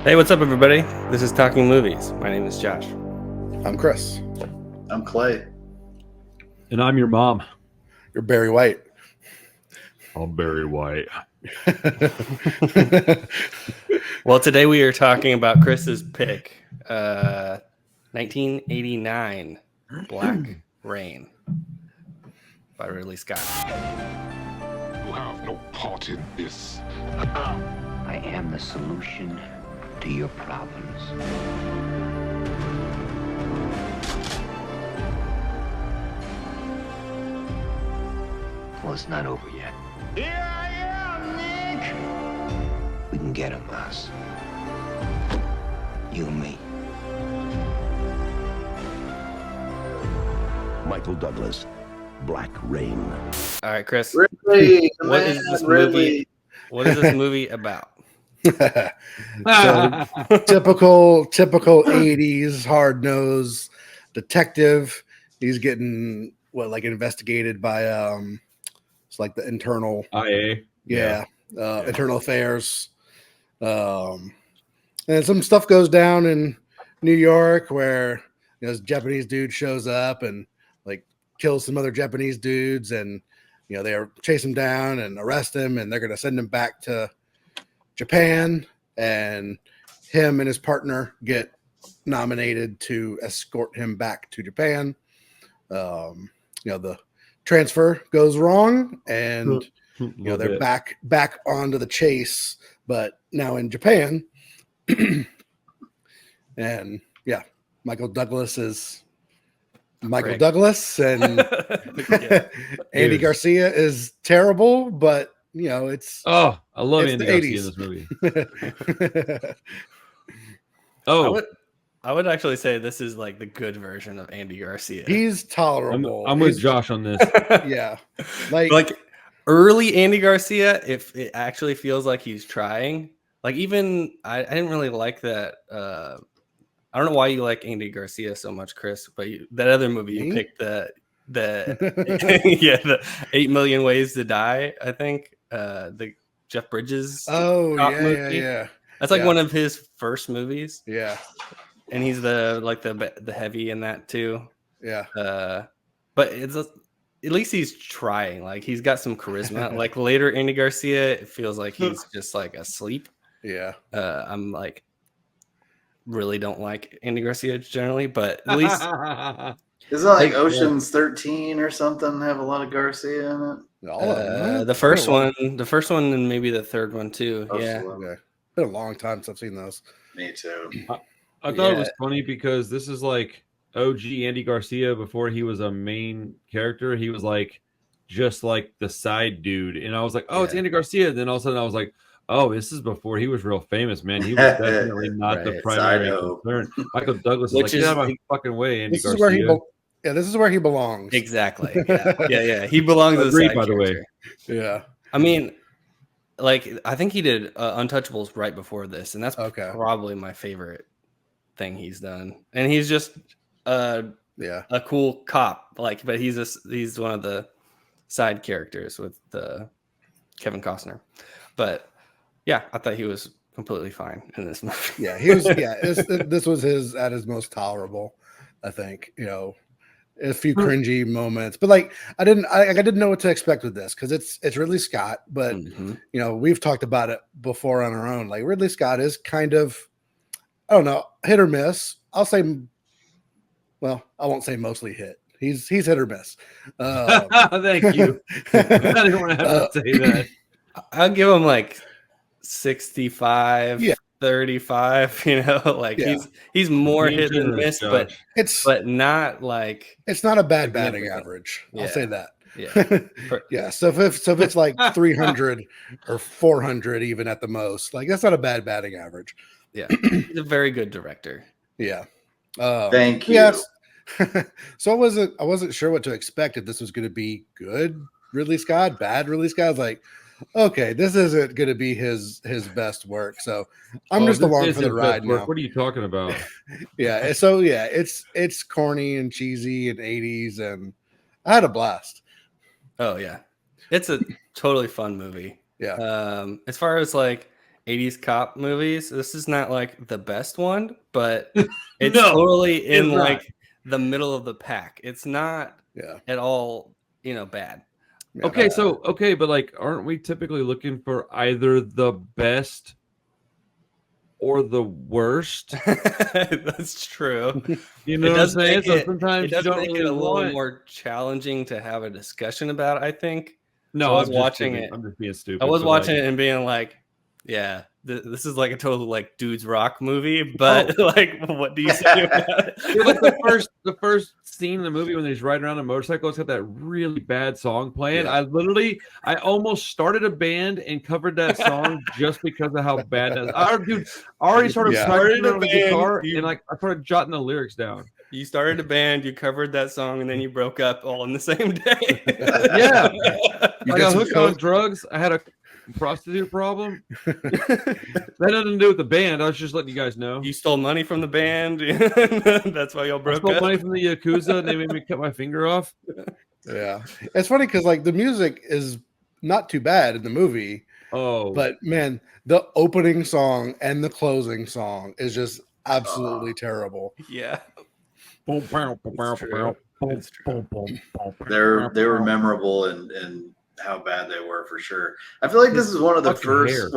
Hey, what's up, everybody? This is Talking Movies. My name is Josh. I'm Chris. I'm Clay. And I'm your mom. You're Barry White. I'm Barry White. Well, today we are talking about Chris's pick, 1989, Black Rain by Ridley Scott. You have no part in this. I am the solution to your problems. Well, it's not over yet. Here I am, Nick! We can get him, us. You and me. Michael Douglas, Black Rain. All right, Chris. Ridley, What is this movie? What is this movie about? So, typical 80s hard-nosed detective. He's getting investigated by it's like the internal IA. internal affairs. And some stuff goes down in New York where this Japanese dude shows up and like kills some other Japanese dudes, and they chase him down and arrest him, and they're going to send him back to Japan, and him and his partner get nominated to escort him back to Japan. The transfer goes wrong, and they're back onto the chase, but now in Japan. And Michael Douglas is Michael Rick. Douglas, and Andy Garcia is terrible, but it's Oh, I love it's Andy the Garcia 80s. in this movie. I would actually say this is like the good version of Andy Garcia. He's tolerable. I'm with Josh on this. Yeah, like early Andy Garcia, if it actually feels like he's trying. Like even I didn't really like that. I don't know why you like Andy Garcia so much, Chris, but that other movie you picked, the 8 Million Ways to Die, I think, the Jeff Bridges. movie. That's like one of his first movies. Yeah, and he's the heavy in that too. Yeah. But it's at least he's trying. Like he's got some charisma. Like later Andy Garcia, it feels like he's just like asleep. Yeah. I'm like really don't like Andy Garcia generally, but at least Is it like Ocean's 13 or something? Have a lot of Garcia in it. the first one, and maybe the third one too. Yeah. Okay. Been a long time since I've seen those. Me too. I thought it was funny because this is like OG Andy Garcia before he was a main character. He was like just like the side dude, and I was like, "Oh, it's Andy Garcia." Then all of a sudden, I was like, "Oh, this is before he was real famous, man. He was definitely not the primary concern." Michael Douglas is like, "Get out of my fucking way, Andy Garcia." This is where he belongs. Exactly. Yeah. He belongs. Agreed, by the way. Yeah. I mean, like I think he did Untouchables right before this, and that's probably my favorite thing he's done. And he's just a cool cop, but he's one of the side characters with Kevin Costner. But yeah, I thought he was completely fine in this movie. Yeah, he was. This was at his most tolerable, I think. A few cringy moments, but like I didn't know what to expect with this because it's Ridley Scott, but we've talked about it before on our own. Like Ridley Scott is kind of, I don't know, hit or miss. I'll say, well, I won't say mostly hit. He's hit or miss. Thank you. I didn't want to have to say that. I'll give him like 65. 35, he's more hit than miss, but not like it's not a bad batting average. I'll say that. Yeah. So if it's like 300 or 400 even at the most, like that's not a bad batting average. Yeah, he's a very good director. Yeah. Thank you. Yes. So I wasn't sure what to expect if this was going to be good Ridley Scott, bad Ridley Scott. I was like, okay, this isn't going to be his best work, so I'm just along for the ride now. What are you talking about? It's corny and cheesy and 80s, and I had a blast. Oh yeah, it's a totally fun movie. Yeah. As far as like 80s cop movies, this is not like the best one, but it's totally in like the middle of the pack. It's not at all, bad. Okay, but like, aren't we typically looking for either the best or the worst? That's true. You know what I'm saying? So sometimes it does make it a little want... more challenging to have a discussion about, I think. No, so I was I'm watching just it. I'm just being stupid. I was watching it and being like, yeah, this is like a total like dudes rock movie, but like, what do you say about it? Yeah, like the first scene in the movie when he's riding around a motorcycle, it's got that really bad song playing. Yeah. I almost started a band and covered that song just because of how bad that is. I already started practicing on the guitar and like I started jotting the lyrics down. You started a band, you covered that song, and then you broke up all in the same day. Yeah. I got hooked on drugs. I had a prostitute problem. That had nothing to do with the band. I was just letting you guys know. You stole money from the band. That's why y'all broke up. I stole money from the Yakuza and they made me cut my finger off. Yeah. It's funny because like the music is not too bad in the movie. Oh. But man, the opening song and the closing song is just absolutely terrible. Yeah. They were memorable and how bad they were for sure. I feel like this is one of the first,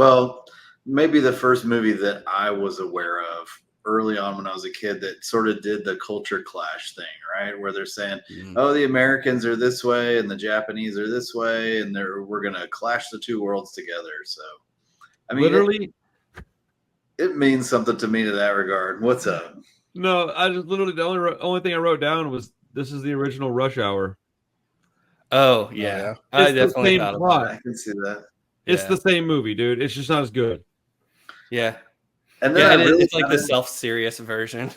maybe the first movie that I was aware of early on when I was a kid that sort of did the culture clash thing, right? Where they're saying, oh, the Americans are this way and the Japanese are this way, and we're going to clash the two worlds together. So, I mean, literally, it means something to me to that regard. What's up? No, I just literally the only thing I wrote down was this is the original Rush Hour. Oh yeah, I definitely thought about it. I can see that. It's the same movie, dude. It's just not as good. Yeah, and then it's like the self-serious version.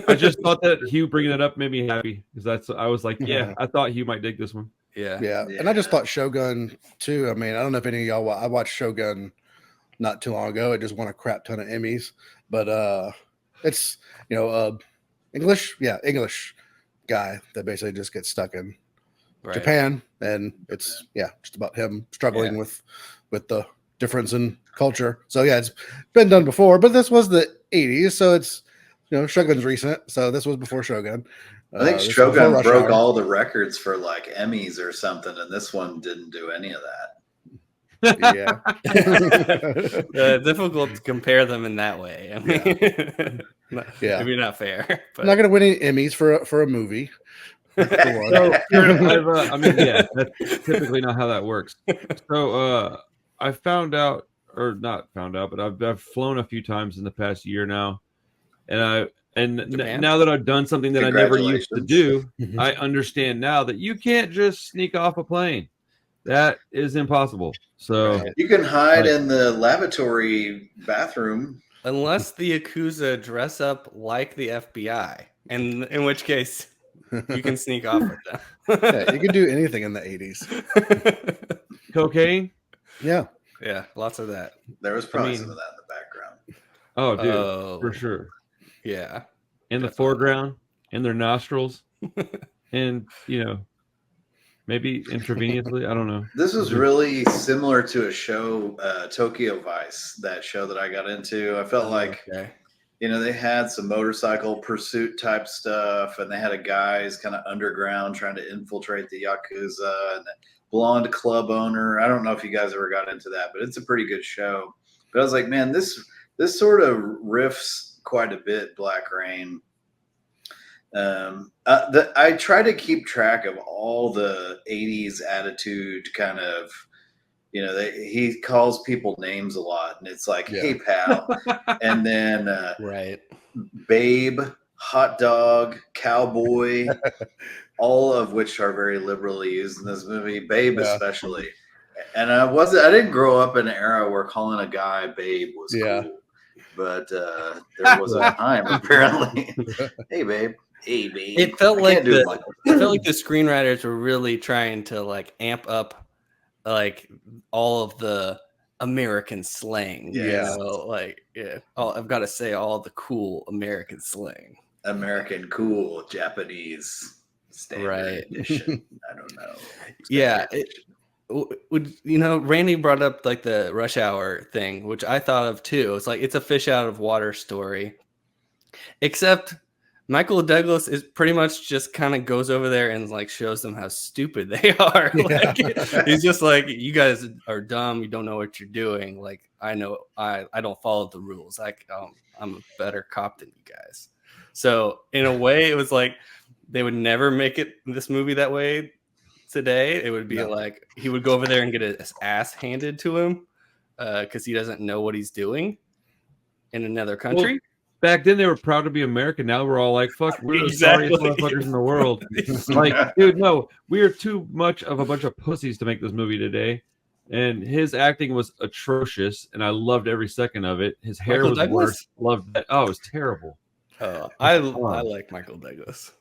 I just thought that Hugh bringing it up made me happy because I was like, I thought Hugh might dig this one. Yeah, and I just thought Shogun too. I mean, I don't know if any of y'all. I watched Shogun not too long ago. It just won a crap ton of Emmys, but it's English guy that basically just gets stuck in Japan, and it's just about him struggling with the difference in culture. So it's been done before, but this was the 80s, so it's Shogun's recent, so this was before Shogun. I think Shogun broke all the records for like Emmys or something, and this one didn't do any of that. Difficult to compare them in that way. I mean, maybe not fair. But. I'm not going to win any Emmys for a movie. That's typically not how that works. So I found out, or not found out, but I've flown a few times in the past year now, and now that I've done something that I never used to do, I understand now that you can't just sneak off a plane. That is impossible. So you can hide in the lavatory bathroom. Unless the Yakuza dress up like the FBI. And in which case you can sneak off with them. You can do anything in the 80s. Cocaine? Yeah. Yeah, lots of that. There was probably some of that in the background. Oh, dude, for sure. Yeah. In the foreground, in their nostrils, and maybe intravenously. I don't know. This was really similar to a show, Tokyo Vice, that show that I got into. I felt like, they had some motorcycle pursuit type stuff, and they had a guy who's kind of underground trying to infiltrate the Yakuza, and the blonde club owner. I don't know if you guys ever got into that, but it's a pretty good show. But I was like, man, this sort of riffs quite a bit Black Rain. I try to keep track of all the 80s attitude kind of, he calls people names a lot, and it's like, hey pal, and then babe, hot dog, cowboy, all of which are very liberally used in this movie, babe especially. And I didn't grow up in an era where calling a guy babe was cool, but there was a time apparently. Hey babe. Hey, babe. It felt like the screenwriters were really trying to like amp up like all of the American slang. I've got to say all the cool American slang. American cool Japanese standard edition. I don't know. Randy brought up like the Rush Hour thing, which I thought of too. It's like it's a fish out of water story, except Michael Douglas is pretty much just kind of goes over there and like shows them how stupid they are. Yeah. Like, he's just like, you guys are dumb. You don't know what you're doing. Like, I know I don't follow the rules. I'm a better cop than you guys. So in a way, it was like they would never make it this movie that way today. It would be like he would go over there and get his ass handed to him because he doesn't know what he's doing in another country. Well, back then they were proud to be American. Now we're all like, fuck, we're the sorriest motherfuckers in the world. Like, dude, no, we are too much of a bunch of pussies to make this movie today. And his acting was atrocious, and I loved every second of it. His hair was worse. Loved that. Oh, it was terrible. I like Michael Douglas.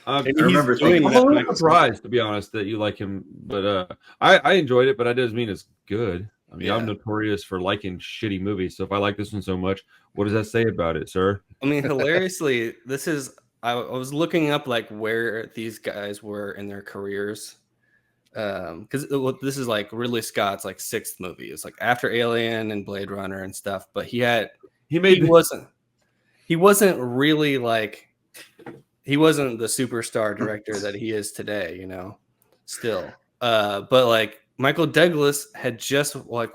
I remember thinking I'm a little surprised, to be honest, that you like him, but I enjoyed it, but that doesn't mean it's good. I mean, I'm notorious for liking shitty movies, so if I like this one so much, what does that say about it, sir? I mean, hilariously, I was looking up like where these guys were in their careers, because this is like Ridley Scott's like 6th movie. It's like after Alien and Blade Runner and stuff, but he wasn't really like. He wasn't the superstar director that he is today, still. But like Michael Douglas had just like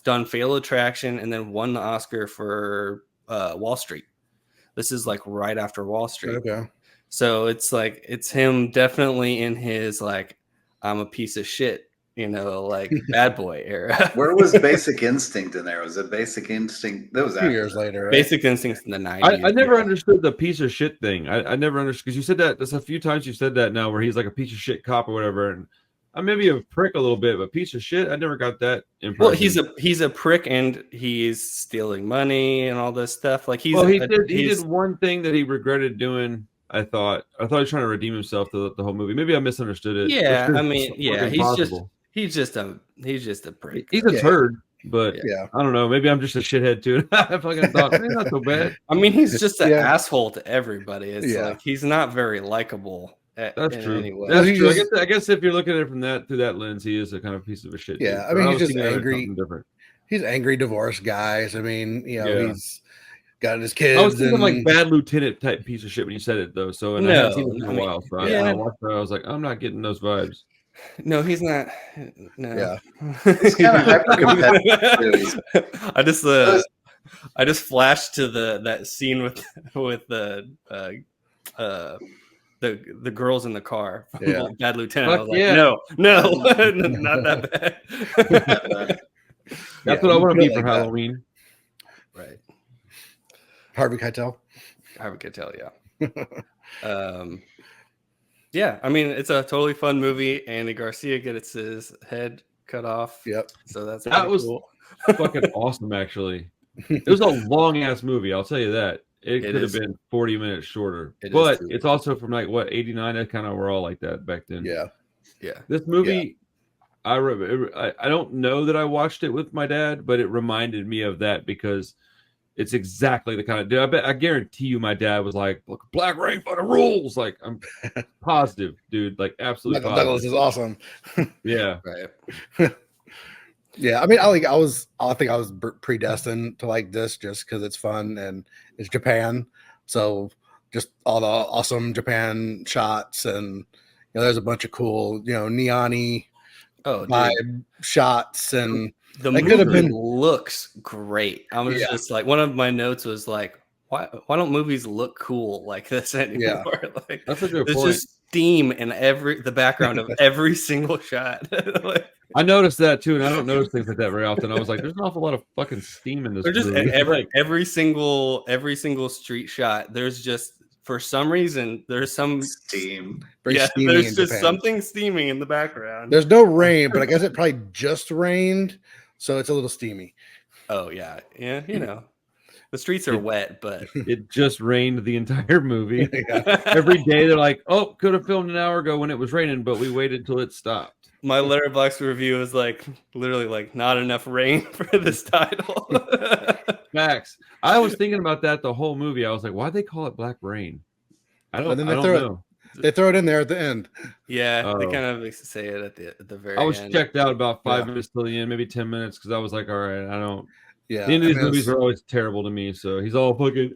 done Fatal Attraction and then won the Oscar for Wall Street. This is like right after Wall Street. Okay. So it's like, it's him definitely in his like, I'm a piece of shit, like bad boy era. Where was Basic Instinct in there? Was it Basic Instinct? That was 2 years later. Right? Basic Instinct's in the 90s. I never understood the piece of shit thing. I never understood, because you said that there's a few times you said that now where he's like a piece of shit cop or whatever. And I maybe a prick a little bit, but piece of shit, I never got that impression. Well, he's a prick and he's stealing money and all this stuff. Like he did one thing that he regretted doing. I thought he was trying to redeem himself the whole movie. Maybe I misunderstood it. Yeah, I mean, yeah, he's just a prick. He's a turd, but I don't know. Maybe I'm just a shithead too. I fucking thought, not so bad. I mean, he's just an asshole to everybody. It's like he's not very likable. That's true. That's true. I guess if you're looking at it through that lens, he is a kind of piece of a shit. Yeah, I mean, he's just angry. He's angry divorced guys. I mean, he's got his kids. I was thinking like Bad Lieutenant type piece of shit when you said it though. So I haven't seen it in a while. So I watched it, I was like, I'm not getting those vibes. No, he's not. No. Yeah, he's kind of hyper competitive. I just flashed to that scene with the girls in the car. Yeah. Bad Lieutenant. I was like, no, not that bad. That's what I want to be for Halloween. Right. Harvey Keitel, yeah. Yeah, I mean, it's a totally fun movie. Andy Garcia gets his head cut off. Yep. So that was cool. Fucking awesome, actually. It was a long ass movie, I'll tell you that. It could have been 40 minutes shorter. But it's also from like what, 89? That kind of were all like that back then. Yeah. Yeah. This movie, I don't know that I watched it with my dad, but it reminded me of that because it's exactly the kind of dude. I guarantee you my dad was like, look, Black Rain fucking rules. Like, I'm positive, dude. Like, absolutely positive. Douglas is awesome. Yeah. Right. Yeah, I mean, I think I was predestined to like this just because it's fun and it's Japan. So just all the awesome Japan shots, and there's a bunch of cool, neon-y vibe shots, and the movie looks great. I was just like, one of my notes was like, why don't movies look cool like this anymore? Yeah. Like, that's a good there's point. just steam in the background of every single shot. Like, I noticed that too, and I don't notice things like that very often. I was like, "There's an awful lot of fucking steam in this." They're just movie. every single street shot. There's just, for some reason, there's some steam. There's just something steaming in the background. There's no rain, but I guess it probably just rained, so it's a little steamy. Oh yeah. The streets are wet, but it just rained the entire movie. Every day they're like, "Oh, could have filmed an hour ago when it was raining, but we waited till it stopped." My Letterboxd review is like literally like not enough rain for this title. Facts. I was thinking about that the whole movie. I was like, why'd they call it Black Rain? I don't know. They throw it in there at the end. Yeah, they kind of say it at the very end. I was checked out about 5 minutes till the end, maybe 10 minutes, because I was like, all right, I don't. Yeah, the end of these movies are always terrible to me. So he's all fucking.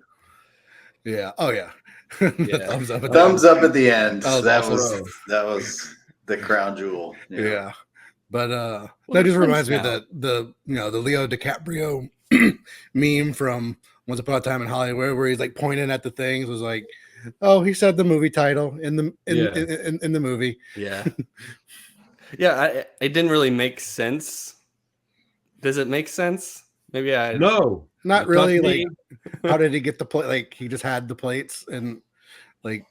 Yeah. Oh yeah. Thumbs up at the end. That was the crown jewel. Yeah. But that just reminds me of the Leo DiCaprio meme from Once Upon a Time in Hollywood, where he's like pointing at the things, was like, oh, he said the movie title in the movie. Yeah. Yeah, it didn't really make sense. Does it make sense? Maybe no, not really. Like, how did he get the plate? Like, he just had the plates and like.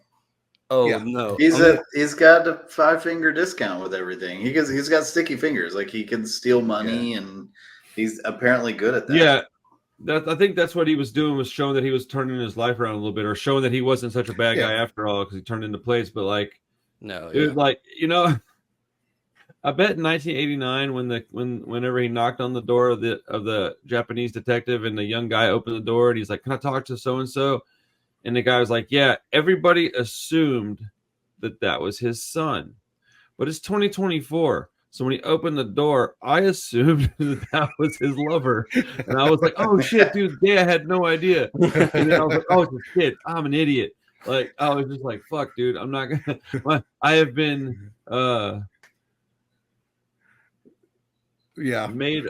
No, he's got a 5-finger discount with everything. He's got sticky fingers. Like, he can steal money, and he's apparently good at that. Yeah. I think that's what he was doing, was showing that he was turning his life around a little bit, or showing that he wasn't such a bad guy after all, because he turned into plates. But like, no, it was like, I bet in 1989 whenever he knocked on the door of the Japanese detective, and the young guy opened the door and he's like, "Can I talk to so and so?" And the guy was like, "Yeah." Everybody assumed that was his son, but it's 2024. So when he opened the door, I assumed that was his lover, and I was like, "Oh shit, dude! Yeah, I had no idea." And then I was like, "Oh, it's a kid. I'm an idiot." Like, I was just like, "Fuck, dude! I'm not gonna." I have been made.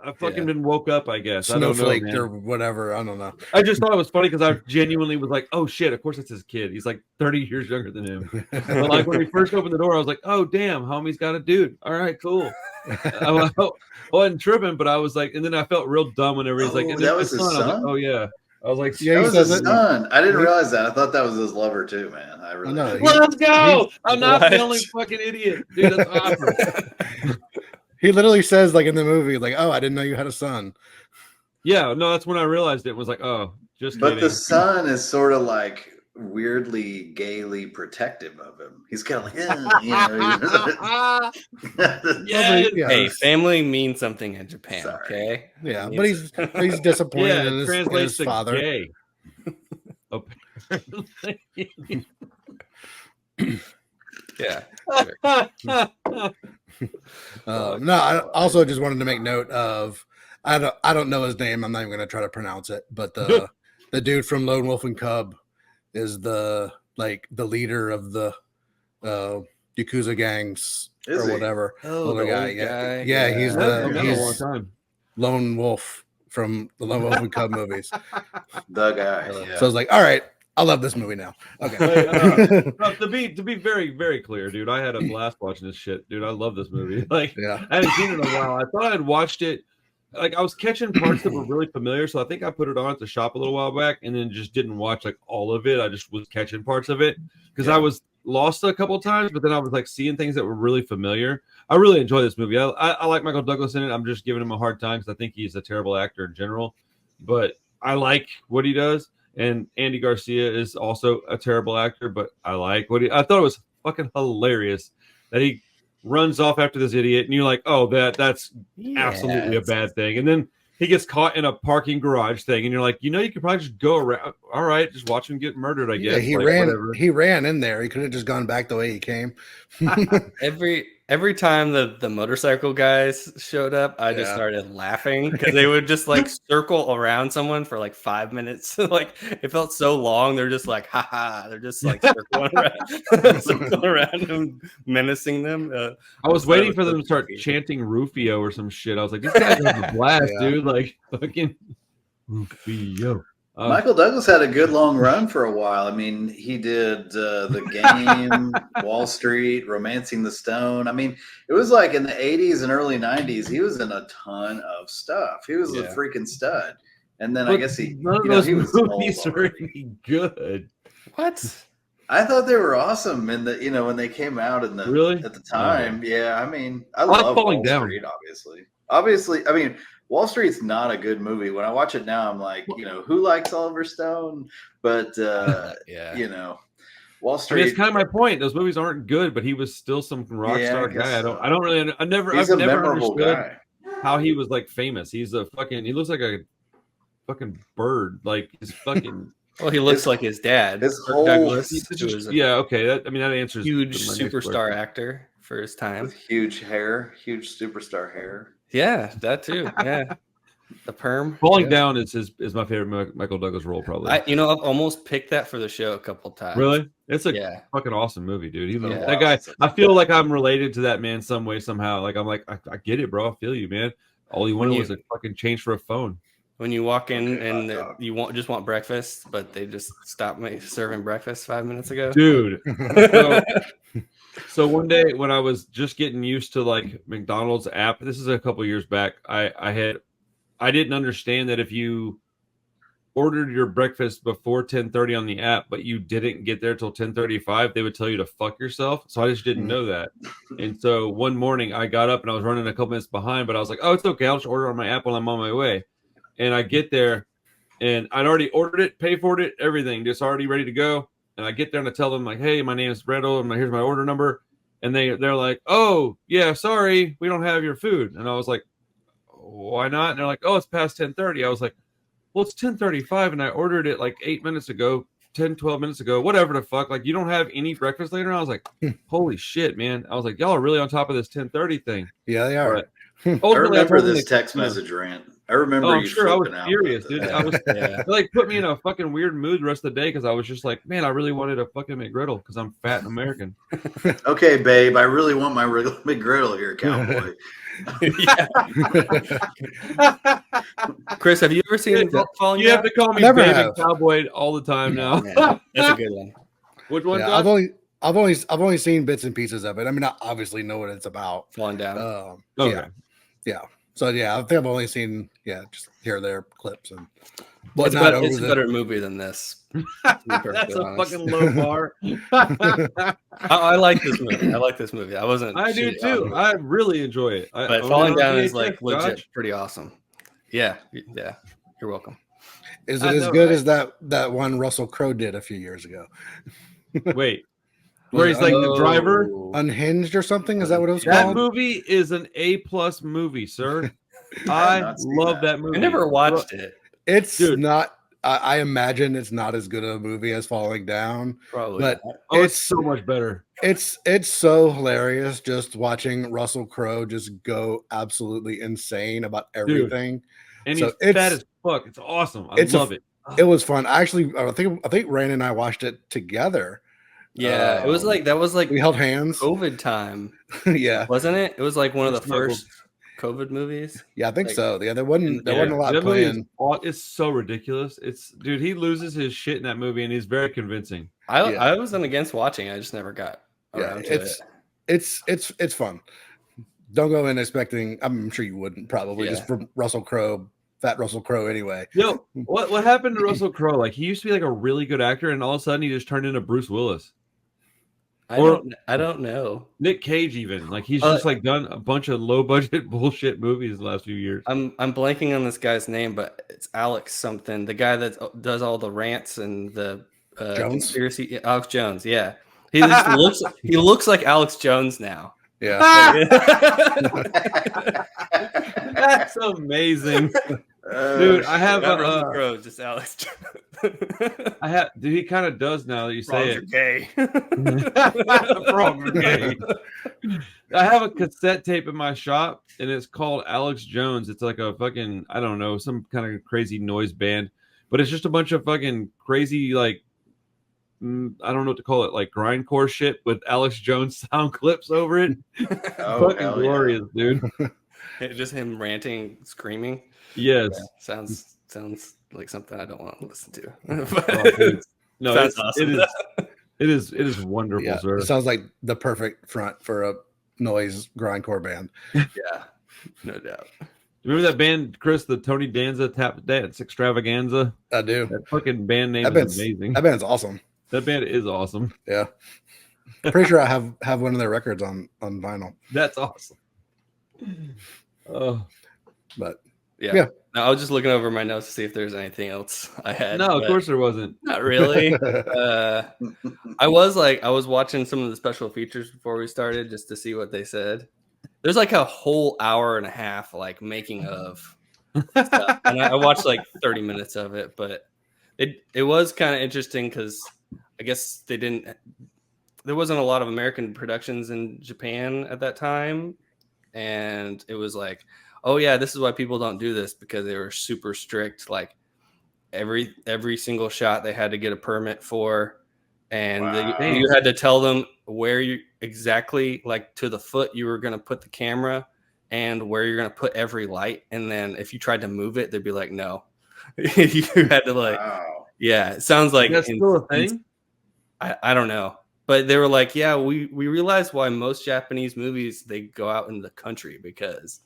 I've fucking been woke up, I guess. Snowflake or whatever. I don't know. I just thought it was funny because I genuinely was like, "Oh shit! Of course it's his kid. He's like 30 years younger than him." But like when he first opened the door, I was like, "Oh damn, homie's got a dude. All right, cool." I wasn't tripping, but I was like, and then I felt real dumb whenever he's like, "That was his son." I was like, "Oh yeah." I was like, "Yeah, that was his son." I didn't realize that. I thought that was his lover too, man. I really. No, let's go. I'm not the only fucking idiot, dude. That's awesome. He literally says, like in the movie, like, "Oh, I didn't know you had a son." Yeah, no, that's when I realized it was like, oh, just. But the son is sort of like weirdly, gaily protective of him. He's kind of like, Hey, family means something in Japan. Sorry. Okay. Yeah, but he's disappointed in his father. Gay. Yeah. No, I also just wanted to make note of, I don't know his name. I'm not even going to try to pronounce it, but the dude from Lone Wolf and Cub is the leader of the Yakuza gangs or whatever. Oh, the guy. Yeah, he's Lone Wolf from the Lone Wolf and Cub movies. The guy. Yeah. So I was like, all right, I love this movie now. Okay. To be very, very clear, dude, I had a blast watching this shit, dude. I love this movie. Like, I hadn't seen it in a while. I thought I'd watched it. Like, I was catching parts that were really familiar, so I think I put it on at the shop a little while back, and then just didn't watch like all of it. I just was catching parts of it because I was lost a couple of times, but then I was like seeing things that were really familiar. I really enjoy this movie. I like Michael Douglas in it. I'm just giving him a hard time because I think he's a terrible actor in general, but I like what he does. And Andy Garcia is also a terrible actor, but I like what I thought it was fucking hilarious that he runs off after this idiot, and you're like, oh, that's absolutely a bad thing. And then he gets caught in a parking garage thing, and you're like, you could probably just go around. All right, just watch him get murdered, I guess. Yeah, he ran in there. He could have just gone back the way he came. Every time the motorcycle guys showed up, I just started laughing because they would just like circle around someone for like 5 minutes. Like, it felt so long. They're just like, haha. They're just like circling around him, menacing them. I was waiting for them to start chanting Rufio or some shit. I was like, these guys have a blast, dude. Like, fucking Rufio. Michael Douglas had a good long run for a while. I mean, he did The Game, Wall Street, Romancing the Stone. I mean, it was like in the 80s and early 90s, he was in a ton of stuff. He was a freaking stud. And then I guess he was movies are any good. What? I thought they were awesome in the when they came out in the at the time. Oh. Yeah, I mean, I love Wall Street, obviously. Obviously, I mean, Wall Street's not a good movie. When I watch it now, I'm like, who likes Oliver Stone? But Wall Street. I mean, it's kind of my point. Those movies aren't good, but he was still some rock star guy. I've never understood how he was like famous. He looks like a fucking bird. Like, he's fucking Well, he looks like his dad. His Kirk whole Douglas, yeah, okay. That answers huge superstar actor for his time. With huge hair, huge superstar hair. Yeah, that too. Yeah, the perm. Falling Down is my favorite Michael Douglas role, probably. I've almost picked that for the show a couple times. Really? It's a fucking awesome movie, dude. Yeah. That guy, I feel like I'm related to that man some way, somehow. Like I'm like, I get it, bro. I feel you, man. All he wanted was a fucking change for a phone. When you walk in and you just want breakfast, but they just stopped serving breakfast 5 minutes ago, dude. So one day when I was just getting used to like McDonald's app, this is a couple years back, I didn't understand that if you ordered your breakfast before 10:30 on the app, but you didn't get there till 10:35, they would tell you to fuck yourself. So I just didn't know that. And so one morning I got up and I was running a couple minutes behind, but I was like, oh, it's okay. I'll just order on my app while I'm on my way. And I get there and I'd already ordered it, paid for it, everything, just already ready to go. And I get there and I tell them like, hey, my name is Randall and here's my order number. And they're like, oh yeah, sorry, we don't have your food. And I was like, why not? And they're like, oh, it's past 10:30. I was like, well, it's 10:35 and I ordered it like 8 minutes ago, 10, 12 minutes ago, whatever the fuck. Like, you don't have any breakfast later? And I was like, holy shit, man. I was like, y'all are really on top of this 10:30 thing. Yeah, they are. I remember this text message rant. I remember you sure I was out furious, dude. I was like, put me in a fucking weird mood the rest of the day because I was just like, man, I really wanted a fucking McGriddle because I'm fat and American. Okay, babe, I really want my McGriddle here, cowboy. Chris, have you ever seen Falling Down? You have to call me babe and cowboy all the time now. That's a good one. Which one? Yeah, I've only seen bits and pieces of it. I mean, I obviously know what it's about. Falling Down. Okay. Yeah. So yeah, I think I've only seen just here or there clips and whatnot. It's a better movie than this. That's a fucking low bar. I like this movie. I do too. I really enjoy it. But Falling Down is like legit pretty awesome. Yeah. You're welcome. Is it as good as that one Russell Crowe did a few years ago? Wait. Where he's like the driver, Unhinged or something? Is that what it was called? That movie is an A+ movie, sir. I love that movie. I never watched it. It's not. I imagine it's not as good a movie as Falling Down, probably, but it's so much better. It's so hilarious just watching Russell Crowe just go absolutely insane about everything. Dude. And he's fat as fuck. It's awesome. I love it. It was fun. I think Rain and I watched it together. Yeah, it was like we held hands. COVID time. Yeah, wasn't it? It was like one of the first COVID movies. Yeah, I think so. Yeah, there wasn't a lot playing. It's so ridiculous. Dude, he loses his shit in that movie, and he's very convincing. I wasn't against watching. I just never got around to it. It's fun. Don't go in expecting. I'm sure you wouldn't probably just from Russell Crowe. Fat Russell Crowe anyway. Yo, what happened to Russell Crowe? Like, he used to be like a really good actor, and all of a sudden he just turned into Bruce Willis. I don't know. Nick Cage even. Like, he's just like done a bunch of low budget bullshit movies the last few years. I'm blanking on this guy's name, but it's Alex something. The guy that does all the rants and the conspiracy. Alex Jones. Yeah, he just looks like Alex Jones now. Yeah. That's amazing. Dude, I have just Alex. Dude, he kind of does now that you say it. Gay. Gay. I have a cassette tape in my shop, and it's called Alex Jones. It's like a fucking, I don't know, some kind of crazy noise band, but it's just a bunch of fucking crazy, like, I don't know what to call it, like grindcore shit with Alex Jones sound clips over it. Fucking glorious, dude. Just him ranting, screaming. Yes. Yeah, sounds like something I don't want to listen to. No, awesome. It is wonderful, sir. It sounds like the perfect front for a noise grindcore band. Yeah, no doubt. Remember that band, Chris, the Tony Danza Tap Dance Extravaganza? I do. That fucking band name is amazing. That band's awesome. That band is awesome. Yeah. Pretty sure I have one of their records on vinyl. That's awesome. But yeah. No, I was just looking over my notes to see if there's anything else I had. No, of course there wasn't. Not really. I was watching some of the special features before we started just to see what they said. There's like a whole hour and a half like making of stuff. And I watched like 30 minutes of it, but It was kind of interesting because I guess there wasn't a lot of American productions in Japan at that time, and it was like, oh yeah, this is why people don't do this, because they were super strict. Like every single shot they had to get a permit for, and you had to tell them where you exactly, like to the foot, you were going to put the camera and where you're going to put every light, and then if you tried to move it, they'd be like, no. You had to like, yeah, it sounds like that's still a thing. I don't know, but they were like, yeah, we realized why most Japanese movies, they go out in the country, because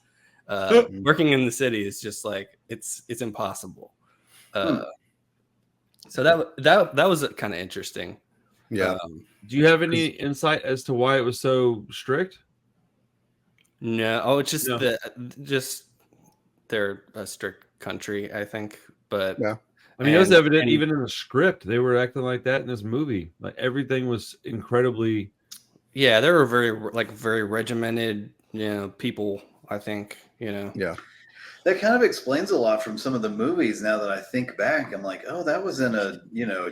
working in the city is just like it's impossible. So that was kind of interesting. Yeah. Do you have any insight as to why it was so strict? No. Oh, it's just they're a strict country, I think. But yeah, I mean, it was evident even in the script. They were acting like that in this movie. Like everything was incredibly. Yeah, they were very regimented, people, I think, Yeah. That kind of explains a lot from some of the movies. Now that I think back, I'm like, oh, that was in a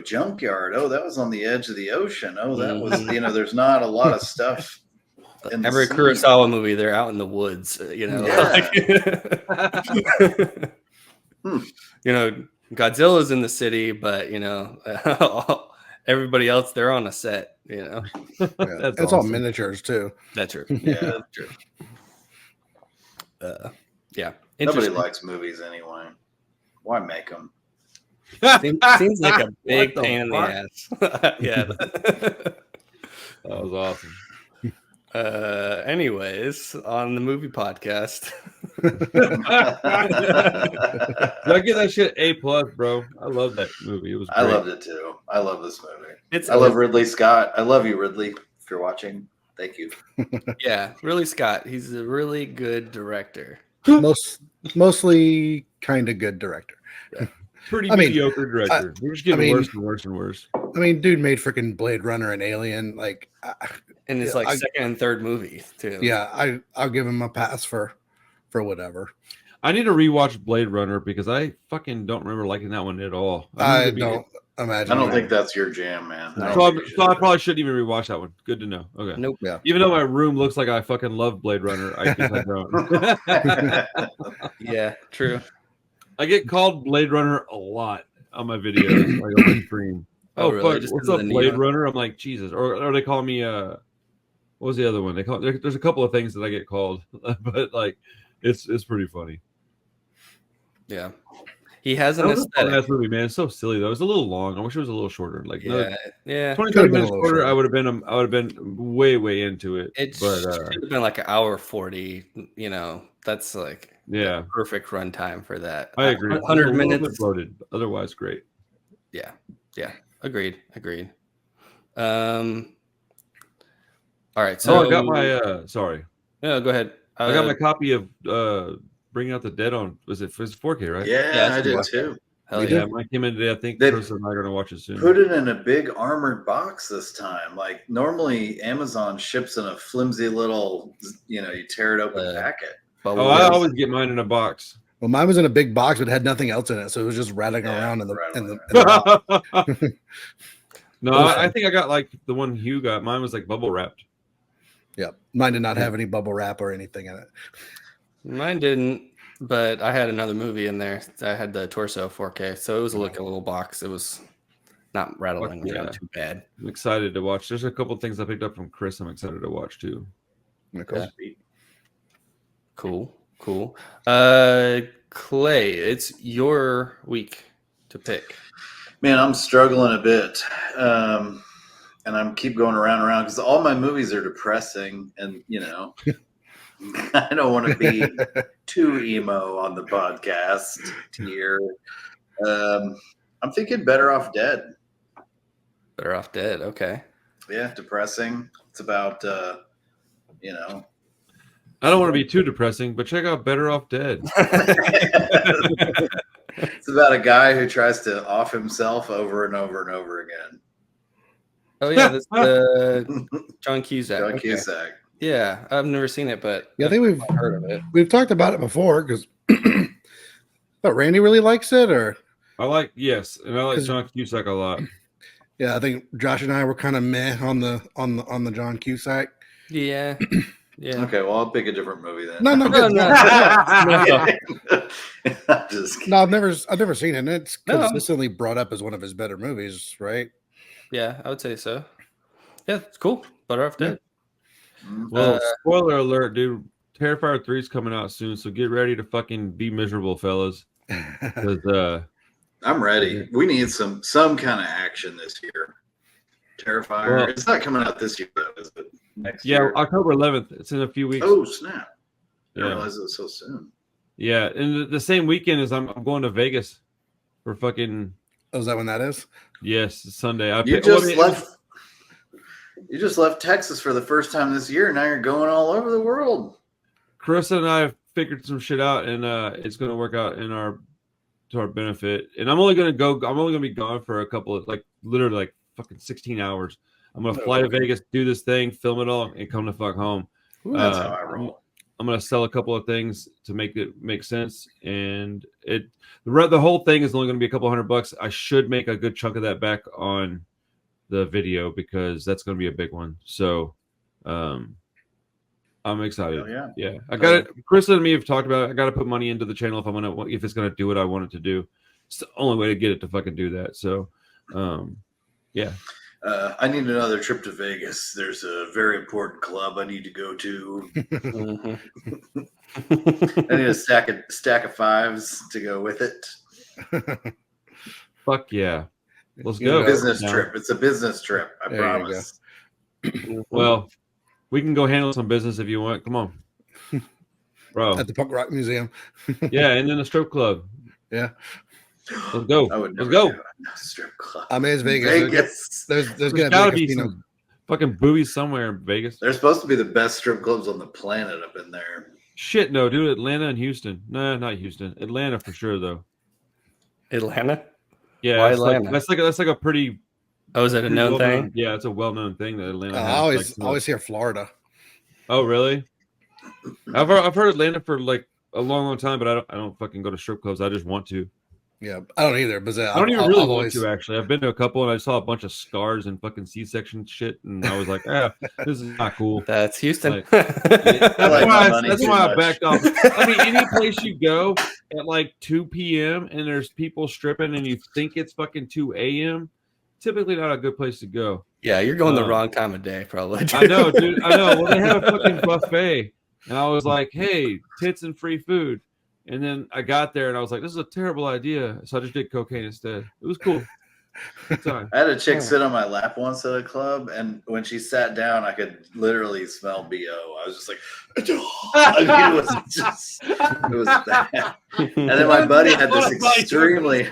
junkyard. Oh, that was on the edge of the ocean. Oh, that was there's not a lot of stuff. Every Kurosawa movie, they're out in the woods. Godzilla's in the city, but everybody else, they're on a set. Yeah. It's awesome. All miniatures too. That's true. Yeah, that's true. Yeah. Nobody likes movies anyway. Why make them? Seems like a big pain in the ass. Yeah. That was awesome. Anyways, on the movie podcast. I get that shit A+, bro. I love that movie. It was great. I loved it too. I love this movie. I love Ridley Scott. I love you, Ridley, if you're watching. Thank you. Yeah, Ridley Scott. He's a really good director. Mostly kind of good director. Yeah. Pretty mediocre director. We're just getting worse and worse and worse. I mean, dude made freaking Blade Runner and Alien, like, and it's like second and third movie too. Yeah, I'll give him a pass for whatever. I need to rewatch Blade Runner because I fucking don't remember liking that one at all. I don't imagine. I don't think that's your jam, man. So I probably shouldn't even rewatch that one. Good to know. Okay. Nope. Yeah. Even though my room looks like I fucking love Blade Runner, I guess I don't. Yeah, true. I get called Blade Runner a lot on my videos, like on my stream. Oh, really? Fuck, what's up, Blade Runner? I'm like, Jesus. Or they call me what was the other one? There's a couple of things that I get called, but like it's pretty funny. Yeah. He has an aesthetic. That movie, man. It's so silly though. It's a little long. I wish it was a little shorter. Like 20, 30 minutes shorter, I would have been way into it. It should have been like an hour 40. That's like perfect runtime for that. I agree. 100 minutes loaded. Otherwise, great. Yeah. Agreed. All right. So I got my sorry. Yeah, go ahead. I got my copy of Bringing Out the Dead on. Was it 4K, right? Yeah, I did too. Hell yeah, mine came in today. I think Chris and I are going to watch it soon. Put it in a big armored box this time. Like normally Amazon ships in a flimsy little, you tear it open packet. I always get mine in a box. Well, mine was in a big box, but had nothing else in it, so it was just rattling around in the box. No, I think I got like the one Hugh got. Mine was like bubble wrapped. Yeah, mine did not have any bubble wrap or anything in it. Mine didn't, but I had another movie in there. I had the Torso 4K, so it was like a little box. It was not rattling around too bad. I'm excited to watch. There's a couple of things I picked up from Chris. I'm excited to watch too. Cool. Clay, it's your week to pick. Man, I'm struggling a bit. And I'm keep going around because all my movies are depressing, and I don't want to be too emo on the podcast here. I'm thinking Better Off Dead. Better Off Dead, okay. Yeah, depressing. It's about I don't want to be too depressing, but check out Better Off Dead. It's about a guy who tries to off himself over and over and over again. Oh yeah, that's John Cusack. Cusack. Yeah, I've never seen it, but I think we've heard of it. We've talked about it before because but Randy really likes it, or I like John Cusack a lot. Yeah, I think Josh and I were kind of meh on the John Cusack. Yeah. Yeah. Okay, well, I'll pick a different movie then. No. Just no, I've never seen it. And it's consistently brought up as one of his better movies, right? Yeah, I would say so. Yeah, it's cool. Better Off Dead. Well, spoiler alert, dude. Terrifier 3 is coming out soon, so get ready to fucking be miserable, fellas. Because I'm ready. We need some kind of action this year. Terrifier. Well, it's not coming out this year, though, is it? Next year. October 11th. It's in a few weeks. Oh, snap. I didn't realize it was so soon. Yeah, and the same weekend as I'm going to Vegas for fucking... Oh, is that when that is? Yes, Sunday. You just left Texas for the first time this year. Now you're going all over the world. Chris and I have figured some shit out, and it's going to work out to our benefit. And I'm only going to be gone for a couple of literally fucking 16 hours. I'm going to fly to Vegas, do this thing, film it all, and come the fuck home. Ooh, that's how I roll. I'm going to sell a couple of things to make it make sense. And the whole thing is only going to be a couple $100. I should make a good chunk of that back on the video because that's going to be a big one. So, I'm excited. Yeah. I got it. Chris and me have talked about it. I got to put money into the channel if it's going to do what I want it to do. It's the only way to get it to fucking do that. So, yeah. I need another trip to Vegas. There's a very important club I need to go to. I need a stack of fives to go with it. Fuck yeah. Let's go. Business trip. It's a business trip. I promise. Well, we can go handle some business if you want. Come on, bro. At the Punk Rock Museum. Yeah, and then the strip club. Yeah. Let's go. Let's go. Strip club. I mean, it's Vegas. There's gotta be some fucking boobies somewhere in Vegas. They're supposed to be the best strip clubs on the planet up in there. Shit, no, dude. Atlanta and Houston. No, not Houston. Atlanta for sure, though. Atlanta? Yeah, why Atlanta? That's like a pretty. Oh, is it a known thing? Yeah, it's a well-known thing that Atlanta. I always hear Florida. Oh, really? I've heard Atlanta for like a long time, but I don't fucking go to strip clubs. I just want to. Yeah, I don't either. But I don't even really want to, actually. I've been to a couple, and I saw a bunch of scars and fucking C-section shit, and I was like, this is not cool. That's Houston. That's why I backed off. I mean, any place you go at like 2 p.m. and there's people stripping and you think it's fucking 2 a.m., typically not a good place to go. Yeah, you're going the wrong time of day, probably. I know, dude. I know. Well, they had a fucking buffet, and I was like, hey, tits and free food. And then I got there and I was like, this is a terrible idea. So I just did cocaine instead. It was cool. Good time. I had a chick sit on my lap once at a club, and when she sat down, I could literally smell BO. I was just like, it was bad. And then my buddy had this extremely.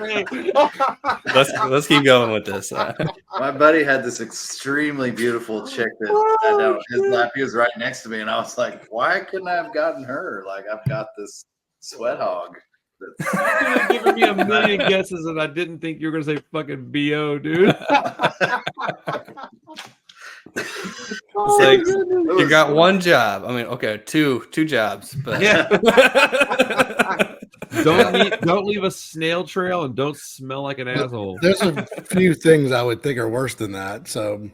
Let's keep going with this. My buddy had this extremely beautiful chick that sat down on his lap. He was right next to me, and I was like, why couldn't I have gotten her? Like, I've got this sweat hog. You could have given me a million guesses, and I didn't think you were gonna say fucking BO, dude. It's like you got one job. I mean, okay, two jobs, but yeah. Don't leave a snail trail and don't smell like an asshole. There's a few things I would think are worse than that. So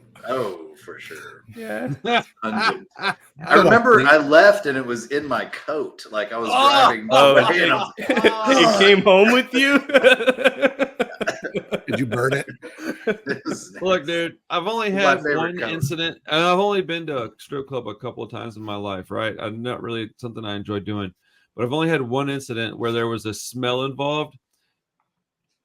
for sure. Yeah. I remember I left and it was in my coat. Like I was driving. It came home with you? Did you burn it? Look, dude, I've only had one incident, and I've only been to a strip club a couple of times in my life, right? I'm not really something I enjoy doing, but I've only had one incident where there was a smell involved.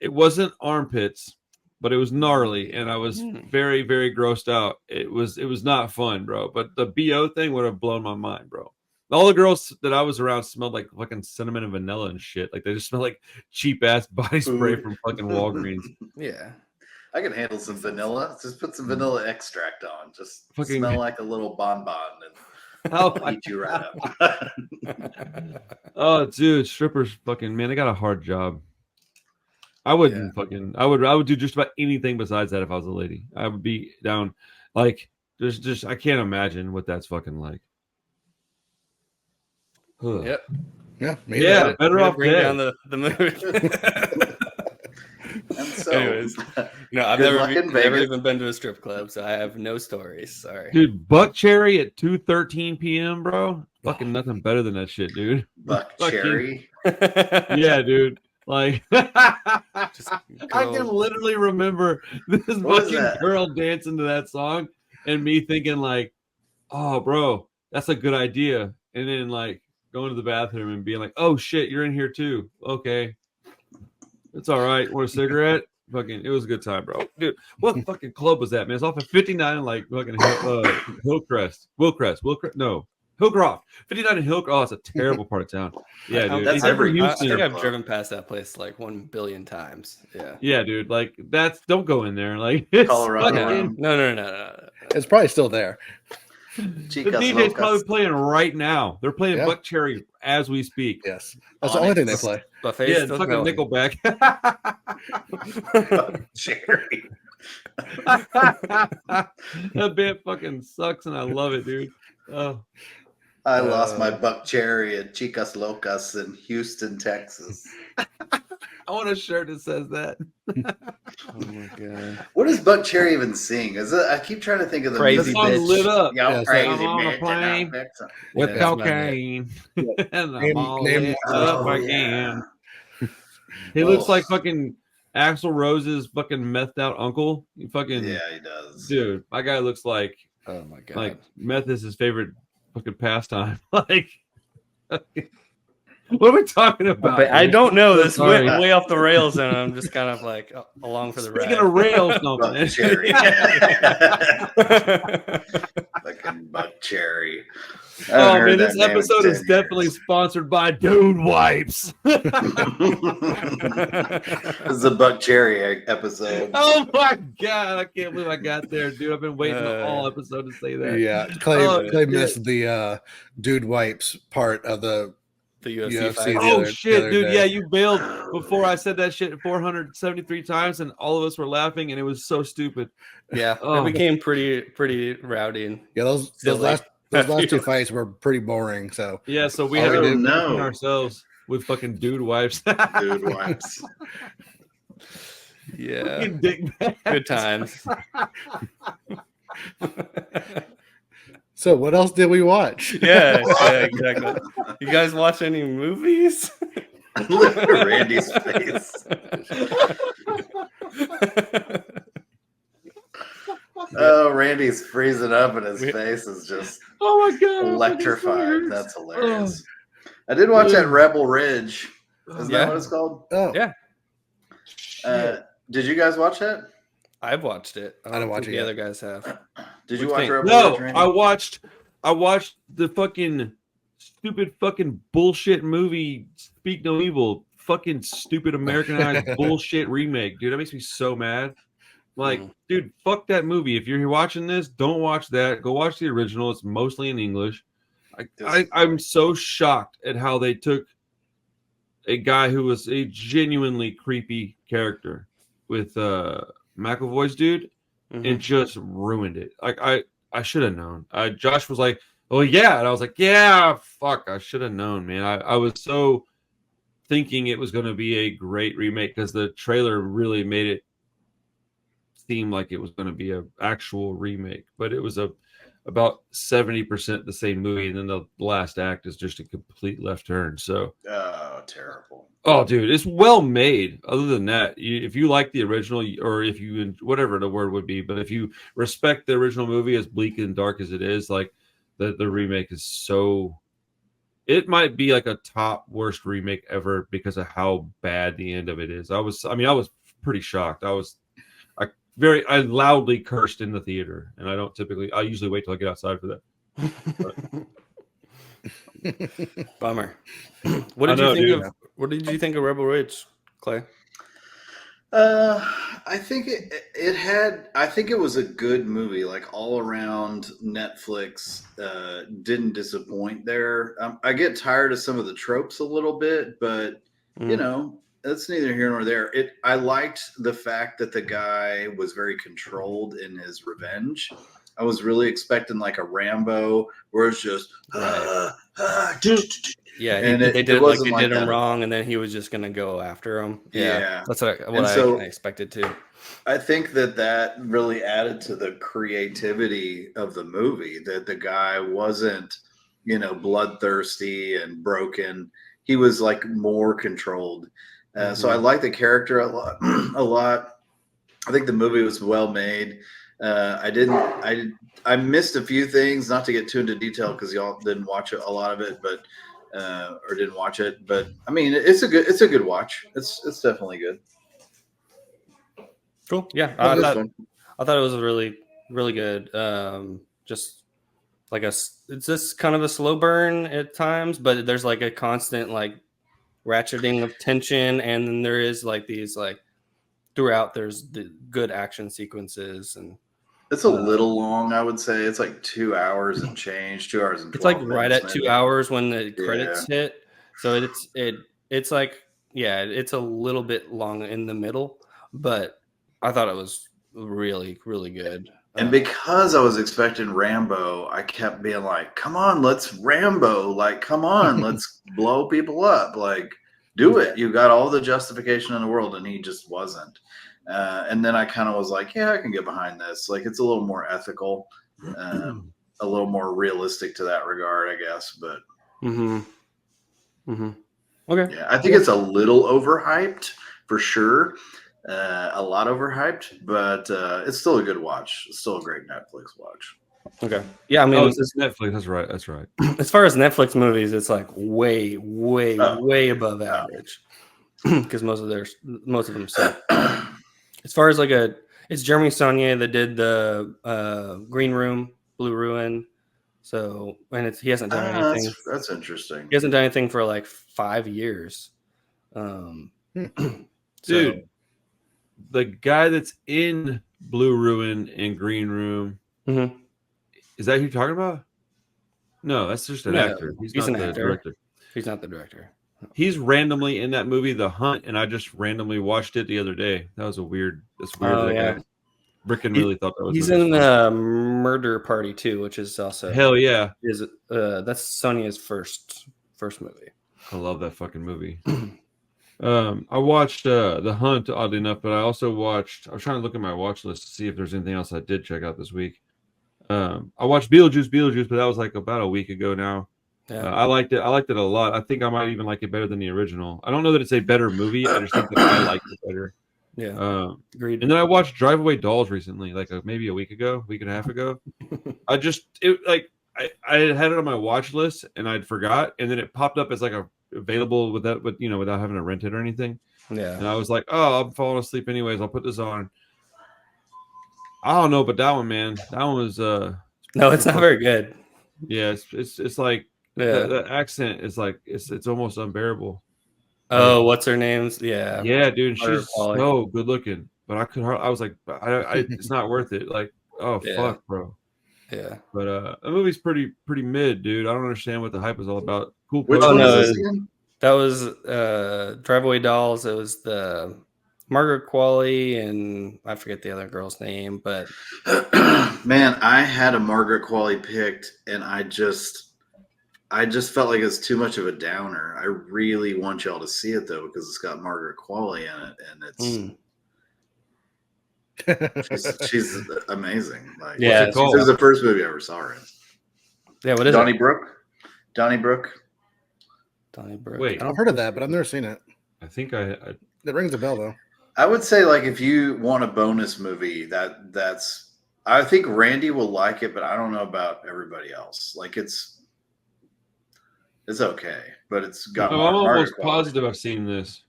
It wasn't armpits, but it was gnarly, and I was very, very grossed out. It was not fun, bro. But the BO thing would have blown my mind, bro. All the girls that I was around smelled like fucking cinnamon and vanilla and shit. Like they just smell like cheap ass body spray from fucking Walgreens. Yeah, I can handle some vanilla. Just put some vanilla extract on. Just fucking smell like a little bonbon and eat you right up. Oh, dude, strippers, fucking man, they got a hard job. I wouldn't I would do just about anything besides that if I was a lady. I would be down. Like there's just I can't imagine what that's fucking like. Yep. Yeah. Better off bring dead. down the mood. So, anyways, no, I've never even been to a strip club, so I have no stories. Sorry, dude. Buck Cherry at 2:13 p.m., bro. Fucking nothing better than that shit, dude. Buck Cherry. Yeah, dude. Like, I can literally remember this fucking girl dancing to that song, and me thinking like, "Oh, bro, that's a good idea," and then like going to the bathroom and being like, "Oh shit, you're in here too." Okay, it's all right. Want a cigarette? Fucking, it was a good time, bro. Dude, what fucking club was that, man? It's off of 59, like fucking Hillcrest. No, Hillcroft. 59 and Hillcroft. Oh, it's a terrible part of town. Yeah, dude. That's I think I've driven past that place like 1 billion times. Yeah. Yeah, dude. Like, don't go in there. Like, it's Colorado. No. It's probably still there. The DJ's probably playing right now. They're playing Buck Cherry as we speak. Yes, that's the only thing they play. Yeah, it's fucking Nickelback. Buck Cherry. That band fucking sucks, and I love it, dude. I lost my Buck Cherry at Chicas Locas in Houston, Texas. I want a shirt that says that. Oh my god! What does Buck Cherry even sing? Is it? I keep trying to think of the Crazy bitch. Lit up. Yeah, crazy I'm on a plane with cocaine, and I'm all lit up again. He looks like fucking Axl Rose's fucking methed out uncle. He fucking he does, dude. My guy looks like oh my god, like meth is his favorite fucking pastime. Like. What are we talking about? But I don't know. This went way off the rails, and I'm just kind of like along for the ride. Speaking of rails, something. Cherry. Fucking Buck Cherry. Oh man, this episode is definitely sponsored by Dude Wipes. This is a Buck Cherry episode. Oh my god, I can't believe I got there, dude. I've been waiting all episode to say that. Yeah, Clay missed the Dude Wipes part of the UFC oh shit, dude! Yeah, you bailed before I said that shit 473 times, and all of us were laughing, and it was so stupid. Yeah, it became pretty rowdy. And yeah, those last two fights were pretty boring. So yeah, so we had to do ourselves with fucking Dude Wipes. Dude Wipes. Yeah, good times. So what else did we watch? Yeah, exactly. You guys watch any movies? Look at Randy's face. Oh, Randy's freezing up, and his face is just oh my god, electrified. That's hilarious. I did watch that Rebel Ridge. Is that what it's called? Oh yeah. Did you guys watch that? I've watched it. I don't watch it. The other guys have. Did you watch Rebel Ridge, Randy? I watched the fucking stupid fucking bullshit movie Speak No Evil. Fucking stupid Americanized bullshit remake, dude. That makes me so mad. Like, dude, fuck that movie. If you're watching this, don't watch that. Go watch the original. It's mostly in English. I'm so shocked at how they took a guy who was a genuinely creepy character with McAvoy's dude and just ruined it. Like I should have known. Josh was like, "Oh yeah," and I was like, "Yeah, fuck, I should have known, man." I was so thinking it was going to be a great remake because the trailer really made it seem like it was going to be an actual remake, but it was about 70% the same movie, and then the last act is just a complete left turn. So, terrible. Oh, dude, it's well made. Other than that, if you like the original, or if you whatever the word would be, but if you respect the original movie, as bleak and dark as it is, like the remake is so. It might be like a top worst remake ever because of how bad the end of it is. I was pretty shocked. I loudly cursed in the theater, and I usually wait till I get outside for that. Bummer. What did you think of Rebel Ridge, Clay? I think it was a good movie, like all around. Netflix didn't disappoint there. I get tired of some of the tropes a little bit, but you know, that's neither here nor there. I liked the fact that the guy was very controlled in his revenge. I was really expecting like a Rambo where it's just yeah, and they did wasn't like they did him that. wrong, and then he was just gonna go after him. Yeah. That's what I expected too. I think that really added to the creativity of the movie, that the guy wasn't, bloodthirsty and broken. He was like more controlled. So I like the character a lot. A lot. I think the movie was well made. I missed a few things, not to get too into detail because y'all didn't watch a lot of it, but or didn't watch it. But I mean, it's a good watch. It's definitely good. Cool. Yeah, I thought it was really, really good. Just like it's just kind of a slow burn at times, but there's like a constant like ratcheting of tension, and then there is like these like throughout there's the good action sequences, and it's a little long. I would say it's like 2 hours and change, 2 hours and 12 it's like right minutes, at maybe. 2 hours when the credits hit. So it's like it's a little bit long in the middle, but I thought it was really, really good. And because I was expecting Rambo, I kept being like, come on, let's Rambo. Like, come on, let's blow people up. Like, do it. You got all the justification in the world, and he just wasn't. And then I kind of was like, yeah, I can get behind this. Like, it's a little more ethical, a little more realistic to that regard, I guess. But okay. Yeah, I think it's a little overhyped for sure. A lot overhyped, but it's still a good watch. It's still a great Netflix watch. Okay. Yeah, I mean, it's Netflix. That's right. That's right. As far as Netflix movies, it's like way, way, way above average because most of them suck. As far as it's Jeremy Saunier that did the Green Room, Blue Ruin. So, and he hasn't done anything. That's interesting. He hasn't done anything for like 5 years. Dude. The guy that's in Blue Ruin and Green Room, is that who you're talking about? No, that's just an actor. He's not the director. He's not the director. He's randomly in that movie, The Hunt, and I just randomly watched it the other day. That's weird. Oh, yeah. Bricken really thought that was. He's in Murder Party too, which is also hell yeah. That's Sonia's first movie. I love that fucking movie. I watched The Hunt, oddly enough, but I also watched. I was trying to look at my watch list to see if there's anything else I did check out this week. I watched Beetlejuice, but that was like about a week ago now. Yeah. I liked it. I liked it a lot. I think I might even like it better than the original. I don't know that it's a better movie. I just think that I liked it better. Yeah, agreed. And then I watched Drive Away Dolls recently, like maybe a week and a half ago. I had it on my watch list and I'd forgot, and then it popped up as like available without having to rent it or anything. Yeah. And I was like, oh, I'm falling asleep anyways. I'll put this on. I don't know, but that one, man, that one was no, it's not very good. Yeah, it's like the accent is like it's almost unbearable. Oh, what's her name's? Yeah, dude, she's so good looking. But I was like, it's not worth it. Like, oh fuck, bro. Yeah, but the movie's pretty mid, dude. I don't understand what the hype is all about. Cool. That was Drive Away Dolls. It was the Margaret Qualley and I forget the other girl's name, but man, I had a Margaret Qualley picked, and I just felt like it's too much of a downer. I really want y'all to see it though, because it's got Margaret Qualley in it, and it's she's amazing. Like, yeah, this is the first movie I ever saw her in. Yeah, what is Donnybrook? Wait, I've heard of that, but I've never seen it. I think it rings a bell though. I would say, like, if you want a bonus movie, that's I think Randy will like it, but I don't know about everybody else. Like, it's okay, but it's got. I'm almost positive I've seen this.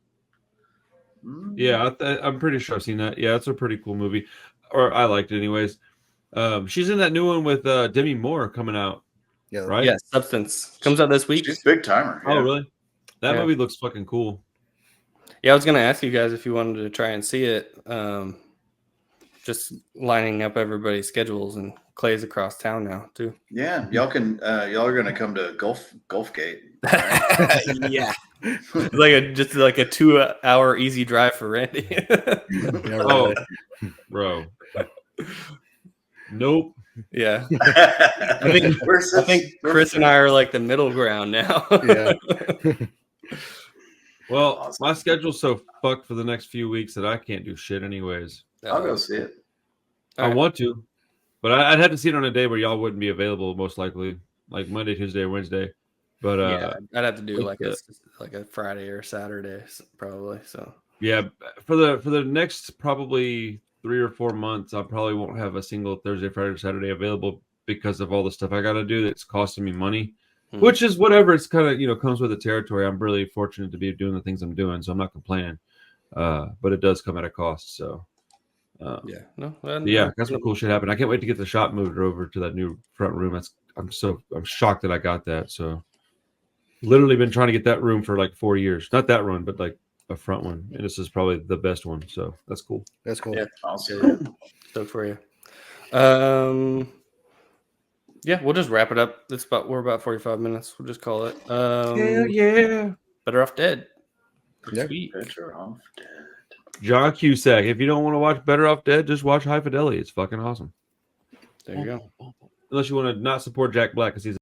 Yeah, I'm pretty sure I've seen that. Yeah, it's a pretty cool movie, or I liked it anyways. She's in that new one with Demi Moore coming out. Yeah, right. Yeah, Substance comes out this week. She's big timer. Yeah. Oh, really? That movie looks fucking cool. Yeah, I was gonna ask you guys if you wanted to try and see it. Just lining up everybody's schedules, and Clay's across town now too. Yeah, y'all are gonna come to Gulfgate. Right? Yeah, just like a 2-hour easy drive for Randy. Oh, bro. Nope. Yeah. I think Chris and I are like the middle ground now. Yeah. Well, Awesome. my schedule's so fucked for the next few weeks that I can't do shit anyways. I'll go see it. I want to, but I'd have to see it on a day where y'all wouldn't be available, most likely, like Monday, Tuesday, or Wednesday. But yeah, I'd have to do like a Friday or Saturday probably. So yeah, for the next probably 3 or 4 months, I probably won't have a single Thursday, Friday, or Saturday available because of all the stuff I got to do that's costing me money. Which is whatever. It's kind of comes with the territory. I'm really fortunate to be doing the things I'm doing, so I'm not complaining. But it does come at a cost. So got some cool shit happen. I can't wait to get the shop moved over to that new front room. I'm shocked that I got that. So literally been trying to get that room for like 4 years. Not that one, but like a front one. And this is probably the best one. So that's cool. That's cool. Yeah, awesome. Stoked for you. Yeah, we'll just wrap it up. We're about 45 minutes. We'll just call it. Hell yeah. Better Off Dead. Sweet. Better Off Dead. John Cusack. If you don't want to watch Better Off Dead, just watch High Fidelity. It's fucking awesome. There you go. Unless you want to not support Jack Black because he's